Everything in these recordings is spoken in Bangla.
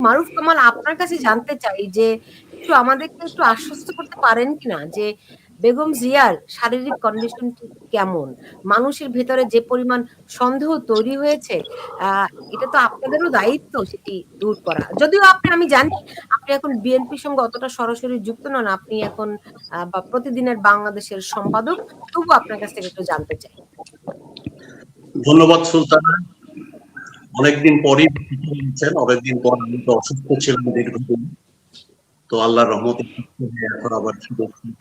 মারুফ কামাল, আপনার কাছে জানতে চাই যে একটু আমাদেরকে একটু আশ্বস্ত করতে পারেন কিনা যে বেগম জিয়ার শারীরিক কন্ডিশন কেমন? মানুষের ভেতরে যে পরিমাণ সন্দেহ তৈরি হয়েছে, এটা তো আপনাদেরও দায়িত্ব সেটি দূর করা। যদিও আমি জানি আপনি এখন বিএনপির সঙ্গে অতটা সরাসরি যুক্ত নন, আপনি এখন বা প্রতিদিনের বাংলাদেশের সম্পাদক। তবু আপনার কাছ থেকে একটু জানতে চাই। ধন্যবাদ সুলতানা। অনেকদিন পরই অনেকদিন পর আমি তো অসুস্থ ছিলাম দীর্ঘদিন, তো আল্লাহর রহমতে এখন আবার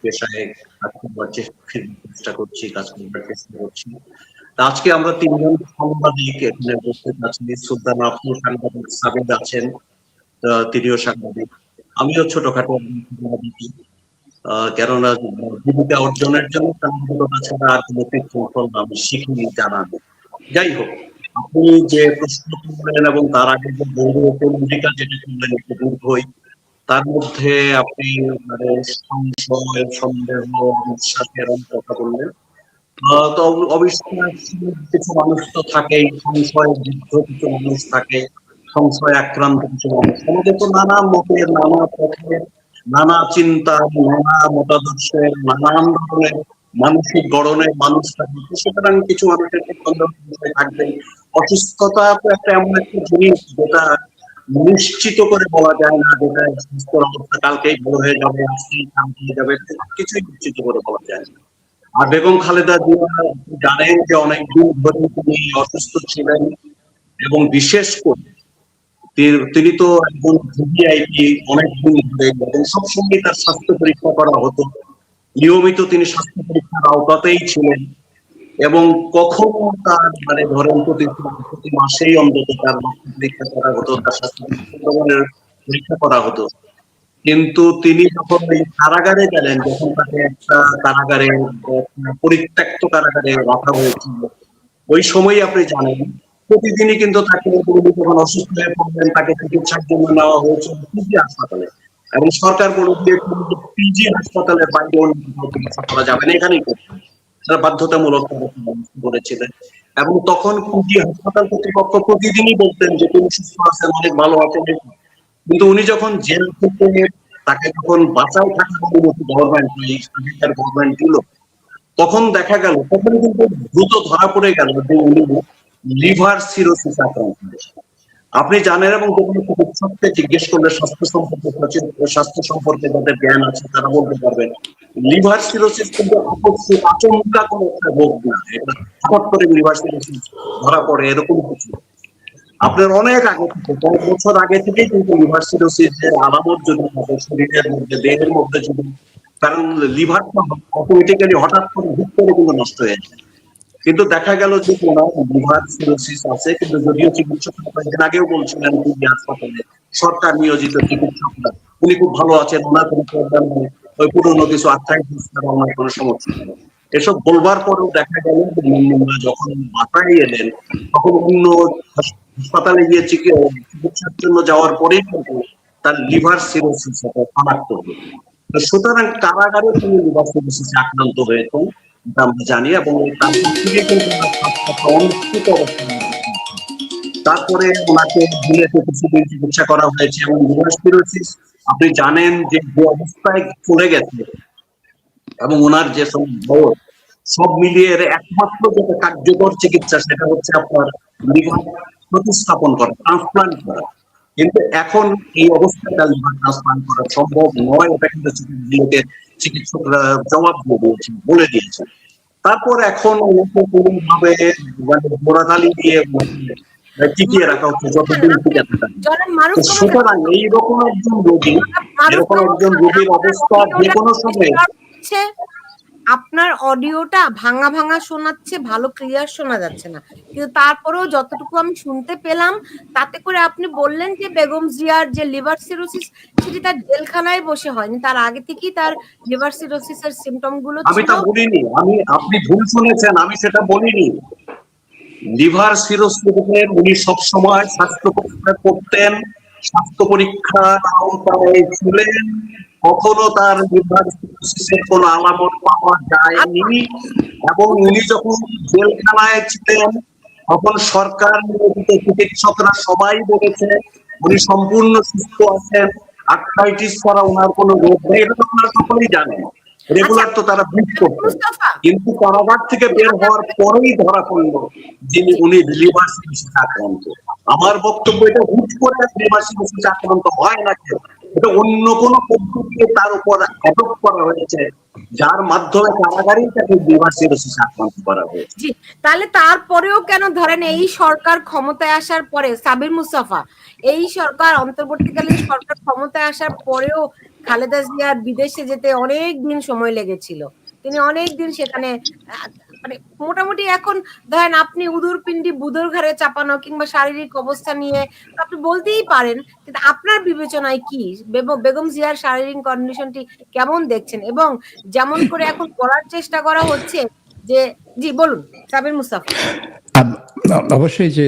পেশায় কাজ করবার চেষ্টা করছি, কাজ করবার চেষ্টা করছি। আজকে আমরা তিনজন সাংবাদিক এখানে উপস্থিত আছি। সুলতানা আপনি সাংবাদিক, সাবেদ আছেন, তিনিও সাংবাদিক, আমিও ছোটখাটো সাংবাদিক। কেননা জীবিকা অর্জনের জন্য সাংবাদিকতা ছাড়া আর কোনো কৌশল আমি শিখিনি, জানা নেই। যাই হোক, আপনি যে প্রশ্ন করলেন এবং তার আগে যে ভূমিকা যেটা করলেন একটু দীর্ঘই, তার মধ্যে আপনি মানে সংশয়, সন্দেহ, বিশ্বাসের কথা বললেন। তো অবিশ্বাস কিছু মানুষ তো থাকেই, সংশয় যুদ্ধ কিছু মানুষ থাকে, সংশয় আক্রান্ত কিছু মানুষ। সমাজে তো নানা মতের, নানা পথের, নানা চিন্তা, নানা মতাদর্শের, নানান ধরনের মানসিক গড়নের মানুষ থাকে। সুতরাং কিছু মানুষের বিষয় থাকবেই। অসুস্থতা তো একটা এমন একটা জিনিস যেটা নিশ্চিত করে বলা যায় না, যেটা স্বাস্থ্যের অবস্থা কালকেই ভালো হয়ে যাবে, আজকেই শান্ত হয়ে যাবে, কিছুই নিশ্চিত করে বলা যায় না। আর বেগম খালেদা জিয়া জানেন যে অনেকদিন ধরে তিনি অসুস্থ ছিলেন, এবং বিশেষ করে তিনি তো একজন ভিভিআইপি অনেকদিন ধরে, এবং সবসময় তার স্বাস্থ্য পরীক্ষা করা হতো, নিয়মিত তিনি স্বাস্থ্য পরীক্ষার আওতাতেই ছিলেন, এবং কখনো তার মানে ধরেন প্রতি মাসেই অন্তত তার পরীক্ষা করা হতো, তার স্বাস্থ্য পরীক্ষা করা হতো। কিন্তু তিনি যখন এই কারাগারে গেলেন, যখন তাকে একটা কারাগারে, পরিত্যক্ত কারাগারে রাখা হয়েছিল, ওই সময় আপনি জানেন প্রতিদিনই কিন্তু তাকে যখন অসুস্থ হয়ে পড়লেন, তাকে চিকিৎসার জন্য নেওয়া হয়েছিল পিজি হাসপাতালে, এবং সরকার বলে দিয়েছিল যে পিজি হাসপাতালের বাইরে অন্য চিকিৎসা করা যাবে না, এখানেই করতে হবে। তারা বাধ্যতামূলক করেছিলেন। এবং তখন পিজি হাসপাতাল কর্তৃপক্ষ প্রতিদিনই বলতেন যে তিনি সুস্থ আছেন, অনেক ভালো আছেন। কিন্তু উনি যখন জেল থেকে তাকে যখন বাঁচাও থাকার অনুমতি গভর্নমেন্ট দিল, তখন দেখা গেল, তখন কিন্তু দ্রুত ধরা পড়ে গেল যে উনি লিভার সিরোসিস আক্রান্ত হয়েছে। আপনি জানেন, এবং যখন চিকিৎসককে জিজ্ঞেস করলে স্বাস্থ্য সম্পর্কে যাদের জ্ঞান আছে তারা বলতে পারবেন, লিভার সিরোসিস কিন্তু আচমকা কোনো একটা রোগ না, এটা হঠাৎ করে লিভার সিরোসিস ধরা পড়ে এরকম কিছু। আপনার অনেক আগে থেকে, কয়েক বছর আগে থেকেই কিন্তু লিভার সিরোসিসের আলামত যদি শরীরের মধ্যে, দেহের মধ্যে যদি, কারণ লিভারটা অটোমেটিক্যালি হঠাৎ করে হুট করে কিন্তু নষ্ট হয়ে যায়। কিন্তু দেখা গেল যে ওনার লিভার সিরোসিস আছে, কিন্তু যদিও চিকিৎসক কয়েকদিন আগেও বলছিলেন পিজি হাসপাতালে সরকার নিয়োজিত চিকিৎসকরা উনি খুব ভালো আছেন, ওনার কোনো প্রবলেম নেই, ওই পুরোনো কিছু আর্থ্রাইটিস বা ওনার কোনো সমস্যা নেই। এসব বলবার পরেও দেখা গেল যখন মাথায় এলেন, তখন অন্য হাসপাতালে গিয়ে চিকিৎসার জন্য যাওয়ার পরেই কিন্তু তার লিভার সিরোসিস শনাক্ত হলো। সুতরাং কারাগারে তিনি লিভার সিরোসিসে আক্রান্ত হয়েছেন, আমরা জানি, এবং তারপর থেকে কিন্তু অনুষ্ঠিত তারপরে ওনাকে বিলেতে কিছুদিন চিকিৎসা করা হয়েছে, এবং লিভার সিরোসিস আপনি জানেন যে অবস্থায় চলে গেছে, এবং ওনার যে বয়স, সব মিলিয়ে একমাত্র যেটা কার্যকর চিকিৎসা সেটা হচ্ছে আপনার লিভার প্রতিস্থাপন করা, ট্রান্সপ্লান্ট করা। কিন্তু এখন এই অবস্থায় লিভার ট্রান্সপ্লান্ট করা সম্ভব নয়, এটা কিন্তু চিকিৎসকরা জবাব বলে দিয়েছে। তারপর এখন ওনাকে কোনোভাবে মানে ঘোড়াখালি দিয়ে টিকিয়ে রাখা হচ্ছে যতদিন টিকে থাকা। সুতরাং এইরকম একজন রোগী, এরকম একজন রোগীর অবস্থা যে কোনো সময়। আপনার অডিওটা ভাঙা ভাঙা শোনাচ্ছে, ভালো ক্লিয়ার শোনা যাচ্ছে না, কিন্তু তারপরেও যতটুকু আমি শুনতে পেলাম তাতে করে আপনি বললেন যে বেগম জিয়ার যে লিভার সিরোসিস সেটি তার জেলখানায় বসে হয়নি, তার আগে থেকেই তার লিভার সিরোসিসের সিমটম গুলো ছিল। আমি তা বলিনি, আপনি ভুল শুনেছেন, আমি সেটা বলিনি। লিভার সিরোসিসের উনি সবসময় স্বাস্থ্য পরীক্ষা করতেন, স্বাস্থ্য পরীক্ষার আওতায় ছিলেন, কখনো তার লিভার সিরোসিসের কোনো আলামত পাওয়া যায়নি। এবং উনি যখন জেলখানায় ছিলেন তখন সরকার নিয়োজিত চিকিৎসকরা সবাই বলেছে উনি সম্পূর্ণ সুস্থ আছেন, আর্থ্রাইটিস ছাড়া ওনার কোনো রোগ নেই, এটা তো ওনারা সকলেই জানেন, আচ্ছা রেগুলার তো তারা ভিট করতেন। মুস্তাফা, কিন্তু কারাগার থেকে বের হওয়ার পরেই ধরা পড়লো যিনি জি উনি লিভার সিরোসিস আক্রান্ত। আমার বক্তব্য এটা হুট করে লিভার সিরোসিস আক্রান্ত হয় না কেউ, এটা অন্য কোনো পদ্ধতিতে তার উপর অ্যাডপ্ট করা হয়েছে, যার মাধ্যমে কারাগারেই তাকে লিভার সিরোসিস আক্রান্ত করা হয়েছে। জি, তাহলে তারপরেও কেন ধরেন এই সরকার ক্ষমতায় আসার পরে সাবির মুস্তাফা, এই সরকার অন্তর্বর্তীকালীন সরকার ক্ষমতায় আসার পরেও খালেদা জিয়ার বিদেশে যেতে অনেক দিন সময় লেগেছিল, তিনি অনেক দিন সেখানে মানে মোটামুটি এখন ধরেন আপনি উদুর পিণ্ডি বুদুর ঘাড়ে চাপানো কিংবা শারীরিক অবস্থা নিয়ে আপনি বলতেই পারেন, কিন্তু আপনার বিবেচনায় কি বেগম জিয়ার শারীরিক কন্ডিশনটি কেমন দেখছেন? এবং যেমন করে এখন বলার চেষ্টা করা হচ্ছে যে, জি বলুন সাবির মুস্তাফা। অবশ্যই যে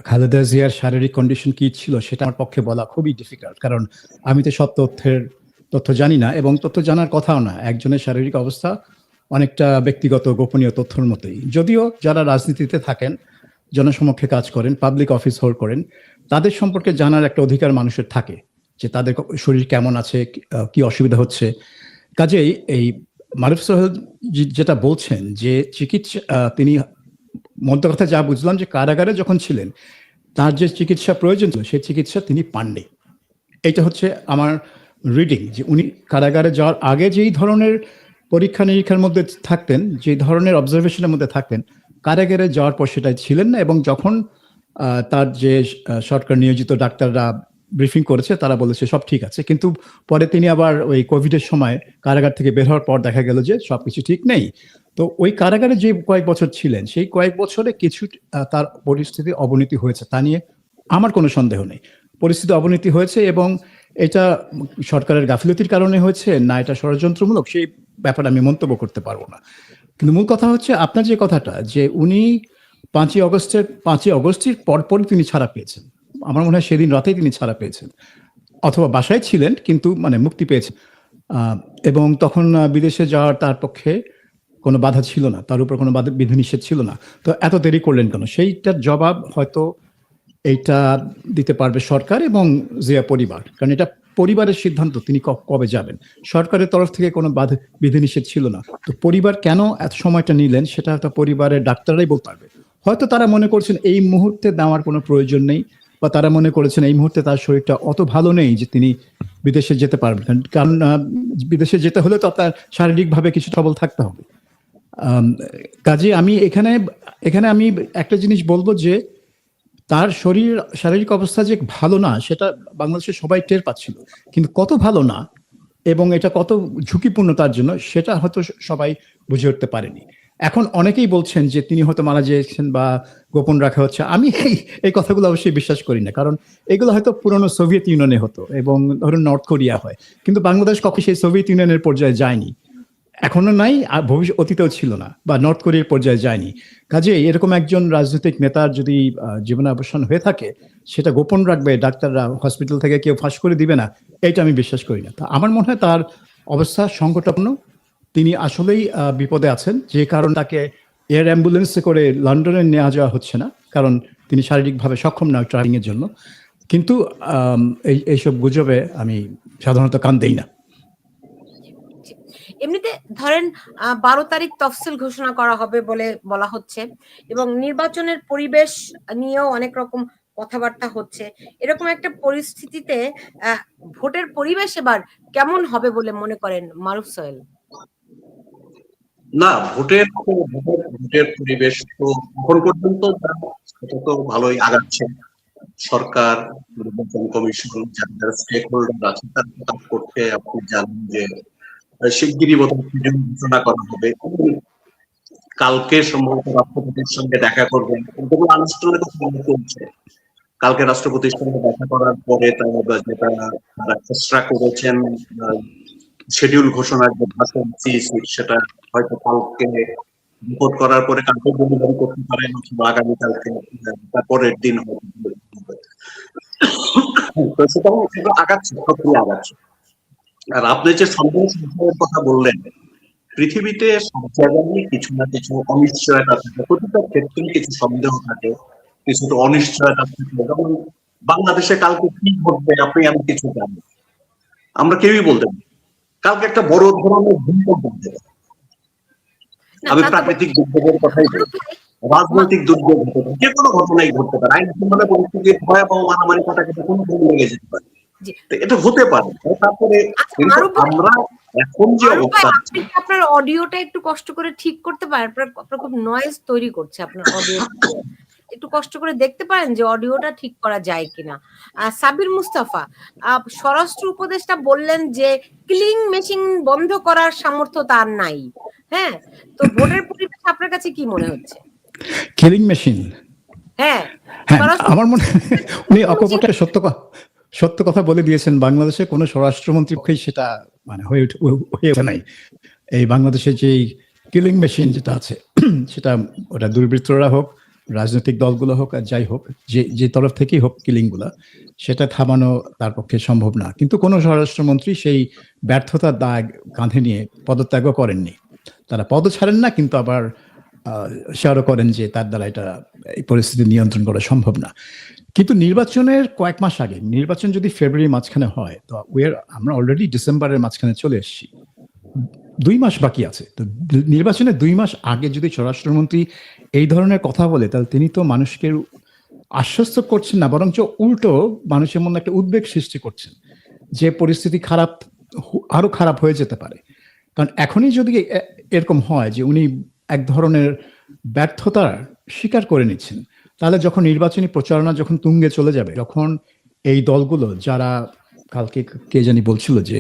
খালেদা জিয়ার শারীরিক কন্ডিশন কি ছিল সেটা আমার পক্ষে বলা খুবই ডিফিকাল্ট, কারণ আমি তো সব তথ্য জানি না, এবং তথ্য জানার কথাও না। একজনের শারীরিক অবস্থা অনেকটা ব্যক্তিগত গোপনীয় তথ্যের মতোই, যদিও যারা রাজনীতিতে থাকেন, জনসমক্ষে কাজ করেন, পাবলিক অফিস হোল্ড করেন, তাদের সম্পর্কে জানার একটা অধিকার মানুষের থাকে, যে তাদের শরীর কেমন আছে, কি অসুবিধা হচ্ছে। কাজেই এই মারুফ সোহেল যেটা বলছেন যে চিকিৎসা, তিনি মধ্য কথা যা বুঝলাম যে কারাগারে যখন ছিলেন তার যে চিকিৎসা প্রয়োজন ছিল সেই চিকিৎসা তিনি পাননি। এটা হচ্ছে আমার রিডিং, যে উনি কারাগারে যাওয়ার আগে যেই ধরনের পরীক্ষা নিরীক্ষার মধ্যে থাকতেন, যে ধরনের অবজারভেশনের মধ্যে থাকতেন, কারাগারে যাওয়ার পর সেটাই ছিলেন না। এবং যখন তার যে সরকার নিয়োজিত ডাক্তাররা ব্রিফিং করেছে তারা বলেছে সব ঠিক আছে, কিন্তু পরে তিনি আবার ওই কোভিডের সময় কারাগার থেকে বের হওয়ার পর দেখা গেল যে সবকিছু ঠিক নেই। তো ওই কারাগারে যে কয়েক বছর ছিলেন সেই কয়েক বছরে কিছু তার পরিস্থিতি অবনতি হয়েছে, তা নিয়ে আমার কোনো সন্দেহ নেই। পরিস্থিতি অবনতি হয়েছে, এবং এটা সরকারের গাফিলতির কারণে হয়েছে না এটা ষড়যন্ত্রমূলক, সেই ব্যাপারে আমি মন্তব্য করতে পারবো না। কিন্তু মূল কথা হচ্ছে আপনার যে কথাটা, যে উনি 5ই অগস্টের পরপরই তিনি ছাড়া পেয়েছেন। আমার মনে হয় সেদিন রাতেই তিনি ছাড়া পেয়েছেন, অথবা বাসায় ছিলেন কিন্তু মানে মুক্তি পেয়েছেন। এবং তখন বিদেশে যাওয়ার তার পক্ষে কোনো বাধা ছিল না, তার উপর কোনো বিধিনিষেধ ছিল না। তো এত দেরি করলেন কেন? সেইটার জবাব হয়তো এইটা দিতে পারবে সরকার এবং জিয়া পরিবার, কারণ এটা পরিবারের সিদ্ধান্ত তিনি কবে যাবেন। সরকারের তরফ থেকে কোনো বিধিনিষেধ ছিল না। তো পরিবার কেন এত সময়টা নিলেন সেটা একটা পরিবারের ডাক্তাররাই বলতে পারবে। হয়তো তারা মনে করছেন এই মুহূর্তে দেওয়ার কোনো প্রয়োজন নেই, বা তারা মনে করেছেন এই মুহূর্তে তার শরীরটা অত ভালো নেই যে তিনি বিদেশে যেতে পারবেন, কারণ বিদেশে যেতে হলে তো আপনার শারীরিকভাবে কিছু সবল থাকতে হবে। কাজে আমি এখানে আমি একটা জিনিস বলবো, যে তার শারীরিক অবস্থা যে ভালো না সেটা বাংলাদেশের সবাই টের পাচ্ছিল, কিন্তু কত ভালো না এবং এটা কত ঝুঁকিপূর্ণ তার জন্য সেটা হয়তো সবাই বুঝে উঠতে পারেনি। এখন অনেকেই বলছেন যে তিনি হয়তো মারা গিয়েছেন বা গোপন রাখা হচ্ছে। আমি এই কথাগুলো অবশ্যই বিশ্বাস করি না, কারণ এগুলো হয়তো পুরনো সোভিয়েত ইউনিয়নে হতো এবং ধরুন নর্থ কোরিয়া হয়, কিন্তু বাংলাদেশ কখনো সেই সোভিয়েত ইউনিয়নের পর্যায়ে যায়নি, এখনো নাই, আর ভবিষ্যৎ অতীতেও ছিল না, বা নর্থ কোরিয়ার পর্যায়ে যায়নি। কাজে এরকম একজন রাজনৈতিক নেতার যদি জীবনাবসান হয়ে থাকে সেটা গোপন রাখবে ডাক্তাররা, হসপিটাল থেকে কেউ ফাঁস করে দিবে না, এটা আমি বিশ্বাস করি না। তা আমার মনে হয় তার অবস্থা সংকটাপন্ন, তিনি আসলেই বিপদে আছেন, যে কারণ তাকে এয়ার অ্যাম্বুলেন্সে করে লন্ডনে নেওয়া যাওয়া হচ্ছে না, কারণ তিনি শারীরিকভাবে সক্ষম না ট্রাভেলিং এর জন্য। কিন্তু এইসব গুজবে আমি সাধারণত কান দেই না। এমনিতে ধরেন 12 তারিখ তফসিল ঘোষণা করা হবে বলে বলা হচ্ছে, এবং নির্বাচনের পরিবেশ নিয়েও অনেক রকম কথাবার্তা হচ্ছে। এরকম একটা পরিস্থিতিতে ভোটের পরিবেশ এবার কেমন হবে বলে মনে করেন মারুফ সোহেল? না, ভোটের পরিবেশ তো এখন পর্যন্ত সেটা তো ভালোই আগাচ্ছে। সরকার, নির্বাচন কমিশন, যারা স্টেক হোল্ডার আছে তারা কাজ করতে, আপনি জানেন যে শিগগিরই বোধহয় ঘোষণা করা হবে। কালকে সম্ভবত রাষ্ট্রপতির সঙ্গে দেখা করবেন, যেগুলো আনুষ্ঠানিক চলছে। কালকে রাষ্ট্রপতির সঙ্গে দেখা করার পরে যেটা তারা চেষ্টা করেছেন শিডিউল ঘোষণার যে ভাষণ সেটা হয়তো কালকে রিপোর্ট করার পরে কালকে ডেলিভারি করতে পারেন, অথবা আগামীকালকে তারপরের দিন হয়তো। তো সেটাও আগাচ্ছে, প্রক্রিয়া আগাচ্ছে। আর আপনি যে সন্দেহের কথা বললেন, পৃথিবীতে সব জায়গায় কিছু না কিছু অনিশ্চয়তা থাকে, প্রতিটা ক্ষেত্রে কিছু সন্দেহ থাকে, কিছু তো অনিশ্চয়তা থাকে। যেমন বাংলাদেশে কালকে কি ঘটবে আপনি আমি কিছু জানি, আমরা কেউই বলতে পারি। কালকে একটা বড় ধরনের ভূমিকম্প হতে পারে। না আমি তা তো প্রাকৃতিক দুর্যোগের কথাই মারুফ বলছি, ভাই, রাজনৈতিক দুর্যোগ হতে পারে, যে কোনো ঘটনাই ঘটতে পারে, আইন শৃঙ্খলা পরিস্থিতির ভয়াবহ মারামারি কাটাকাটি কোনো লেগে যেতে পারে। জি। তো এটা হতে পারে। তারপরে আচ্ছা কিন্তু মারুফ ভাই, আমরা এখন যে মারুফ ভাই অবস্থা, আপনি কি আপনার অডিওটা একটু কষ্ট করে ঠিক করতে পারেন? আপনার খুব নয়েজ তৈরি করছে আপনার অডিও। একটু কষ্ট করে দেখতে পারেন যে অডিওটা ঠিক করা যায় কিনা। সাবির মুস্তাফা, স্বরাষ্ট্র উপদেষ্টা বললেন যে কিলিং মেশিন বন্ধ করার সামর্থ্য তার নাই। হ্যাঁ, তো ভোটের পরিবেশ আপনার কাছে কি মনে হচ্ছে? কিলিং মেশিন, হ্যাঁ, হ্যাঁ স্বরাষ্ট্র আমার মনে উনি অকপটে সত্য কথা বলে দিয়েছেন। বাংলাদেশে কোনো স্বরাষ্ট্রমন্ত্রীর পক্ষেই সেটা মানে হয়ে ওঠে নাই। এই বাংলাদেশে যে কিলিং মেশিন যেটা আছে সেটা ওটা দুর্বৃত্তরা হোক, রাজনৈতিক দলগুলো হোক, আর যাই হোক, যে তরফ থেকেই হোক কিলিং গুলা, সেটা থামানো তার পক্ষে সম্ভব না। কিন্তু কোনো স্বরাষ্ট্রমন্ত্রী সেই ব্যর্থতার দাগ কাঁধে নিয়ে পদত্যাগও করেননি। তারা পদ ছাড়েন না, কিন্তু আবার স্বীকারও করেন যে তার দ্বারা এটা এই পরিস্থিতি নিয়ন্ত্রণ করা সম্ভব না। কিন্তু নির্বাচনের কয়েক মাস আগে, নির্বাচন যদি ফেব্রুয়ারি মাঝখানে হয়, তো আমরা অলরেডি ডিসেম্বরের মাঝখানে চলে এসেছি, 2 মাস বাকি আছে। তো নির্বাচনের 2 মাস আগে যদি স্বরাষ্ট্রমন্ত্রী এই ধরনের কথা বলে, তাহলে তিনি তো মানুষকে আশ্বস্ত করছেন না, বরঞ্চ উল্টো মানুষের মধ্যে একটা উদ্বেগ সৃষ্টি করছেন যে পরিস্থিতি আরো খারাপ হয়ে যেতে পারে। কারণ এখনই যদি এরকম হয় যে উনি এক ধরনের ব্যর্থতার স্বীকার করে নিচ্ছেন, তাহলে যখন নির্বাচনী প্রচারণা যখন তুঙ্গে চলে যাবে, যখন এই দলগুলো যারা কালকে কে জানি বলছিল যে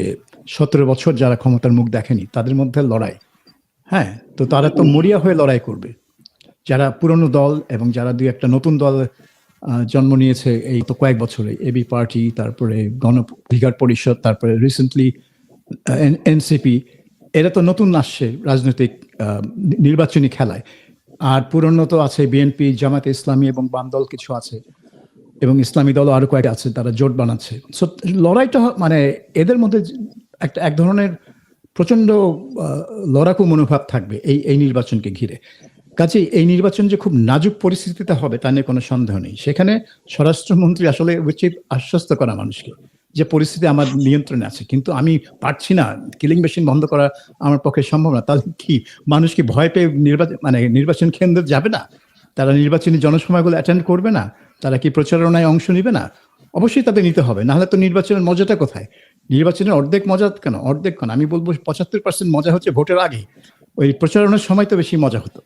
17 বছর যারা ক্ষমতার মুখ দেখেনি, তাদের মধ্যে লড়াই, হ্যাঁ, তো তারা তো মরিয়া হয়ে লড়াই করবে। যারা পুরনো দল এবং যারা দুই একটা নতুন দল জন্ম নিয়েছে এই তো কয়েক বছরে, এবি পার্টি, তারপরে গণ অধিকার পরিষদ, তারপরে রিসেন্টলি এনসিপি, এরা তো নতুন আসছে রাজনৈতিক নির্বাচনী খেলায়। আর পুরনো তো আছে বিএনপি, জামায়াতে ইসলামী এবং বাম দল কিছু আছে, এবং ইসলামী দল আরো কয়েক আছে, তারা জোট বানাচ্ছে। সো লড়াইটা মানে এদের মধ্যে এক ধরনের প্রচন্ড লড়াকু মনোভাব থাকবে এই নির্বাচনকে ঘিরে। কাজেই এই নির্বাচন যে খুব নাজুক পরিস্থিতিতে হবে তা নিয়ে কোনো সন্দেহ নেই। সেখানে স্বরাষ্ট্রমন্ত্রী আসলে উচিত আশ্বস্ত করা মানুষকে যে পরিস্থিতি আমার নিয়ন্ত্রণে আছে, কিন্তু আমি পারছি না, কিলিং মেশিন বন্ধ করা আমার পক্ষে সম্ভব না। তাহলে কি মানুষ কি ভয় পেয়ে নির্বাচন কেন্দ্রে যাবে না? তারা নির্বাচনী জনসভাগুলো অ্যাটেন্ড করবে না? তারা কি প্রচারণায় অংশ নিবে না? অবশ্যই তাদের নিতে হবে, নাহলে তো নির্বাচনের মজাটা কোথায়? নির্বাচনের অর্ধেক মজা কেন, আমি বলবো 75% মজা হচ্ছে ভোটের আগে। ওই প্রচারণার সময় তো বেশি মজা হতো।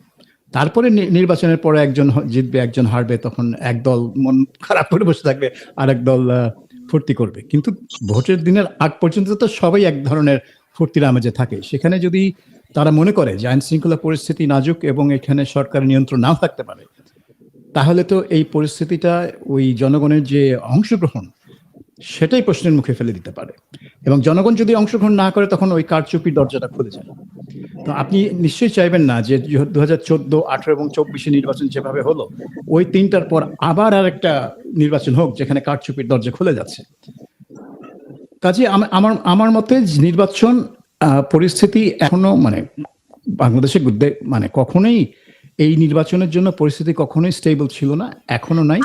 তারপরে নির্বাচনের পরে একজন জিতবে, একজন হারবে, তখন এক দল মন খারাপ করে বসে থাকবে, আর এক দল ফুর্তি করবে। কিন্তু ভোটের দিনের আগ পর্যন্ত তো সবাই এক ধরনের ফুর্তির আমেজে থাকে। সেখানে যদি তারা মনে করে যে আইন শৃঙ্খলা পরিস্থিতি নাজুক এবং এখানে সরকারের নিয়ন্ত্রণ নাও থাকতে পারে, তাহলে তো এই পরিস্থিতিটা ওই জনগণের যে অংশগ্রহণ সেটাই প্রশ্নের মুখে ফেলে দিতে পারে। এবং জনগণ যদি অংশগ্রহণ না করে, তখন ওই কারচুপির দরজাটা খুলে যায়। তো আপনি নিশ্চয়ই চাইবেন না যে 2014, 18 এবং 24 নির্বাচন যেভাবে হলো, ওই 3টার পর আবার আরেকটা নির্বাচন হোক যেখানে কারচুপির দরজা খুলে যাচ্ছে। কাজে আমার মতে নির্বাচন পরিস্থিতি এখনো মানে বাংলাদেশে মানে কখনোই এই নির্বাচনের জন্য পরিস্থিতি কখনোই স্টেবল ছিল না, এখনো নাই।